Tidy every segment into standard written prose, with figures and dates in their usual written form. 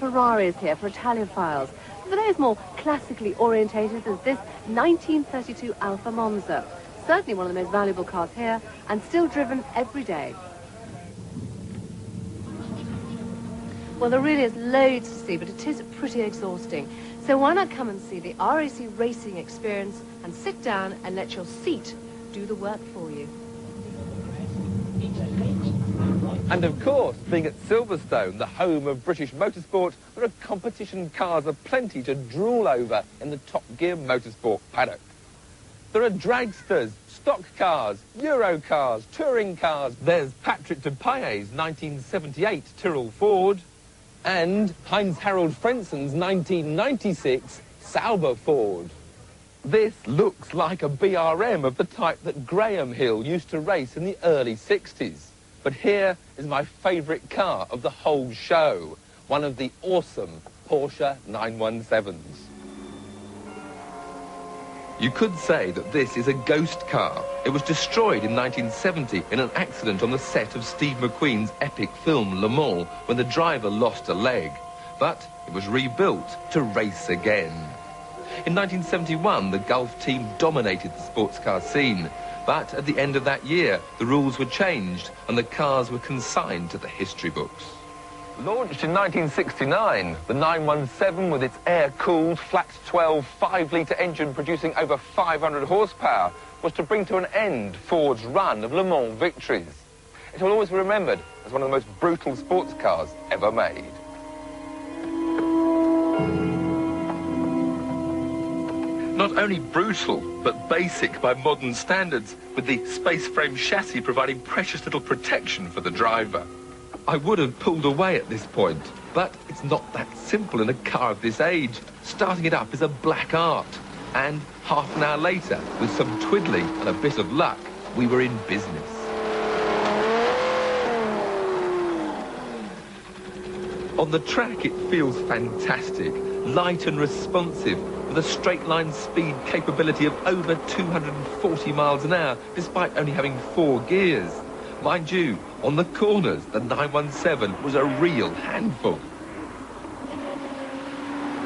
Ferraris here for Italiophiles. For those more classically orientated, there's this 1932 Alfa Monza. Certainly one of the most valuable cars here, and still driven every day. Well, there really is loads to see, but it is pretty exhausting. So why not come and see the RAC racing experience and sit down and let your seat do the work for you. And of course, being at Silverstone, the home of British motorsport, there are competition cars aplenty to drool over in the Top Gear motorsport paddock. There are dragsters, stock cars, Euro cars, touring cars. There's Patrick Depaille's 1978 Tyrrell Ford and Heinz-Harald Frenzen's 1996 Sauber Ford. This looks like a BRM of the type that Graham Hill used to race in the early 60s. But here is my favourite car of the whole show, one of the awesome Porsche 917s. You could say that this is a ghost car. It was destroyed in 1970 in an accident on the set of Steve McQueen's epic film Le Mans when the driver lost a leg. But it was rebuilt to race again. In 1971, the Gulf team dominated the sports car scene. But at the end of that year, the rules were changed and the cars were consigned to the history books. Launched in 1969, the 917 with its air-cooled, flat-12, 5-litre engine producing over 500 horsepower was to bring to an end Ford's run of Le Mans victories. It will always be remembered as one of the most brutal sports cars ever made. Not only brutal, but basic by modern standards, with the space frame chassis providing precious little protection for the driver. I would have pulled away at this point, but it's not that simple in a car of this age. Starting it up is a black art. And half an hour later, with some twiddling and a bit of luck, we were in business. On the track, it feels fantastic, light and responsive, with a straight-line speed capability of over 240 miles an hour, despite only having 4 gears. Mind you, on the corners, the 917 was a real handful.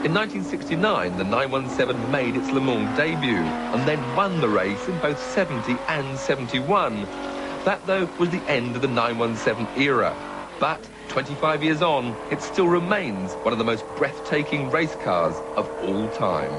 In 1969, the 917 made its Le Mans debut, and then won the race in both 70 and 71. That, though, was the end of the 917 era. But 25 years on, it still remains one of the most breathtaking race cars of all time.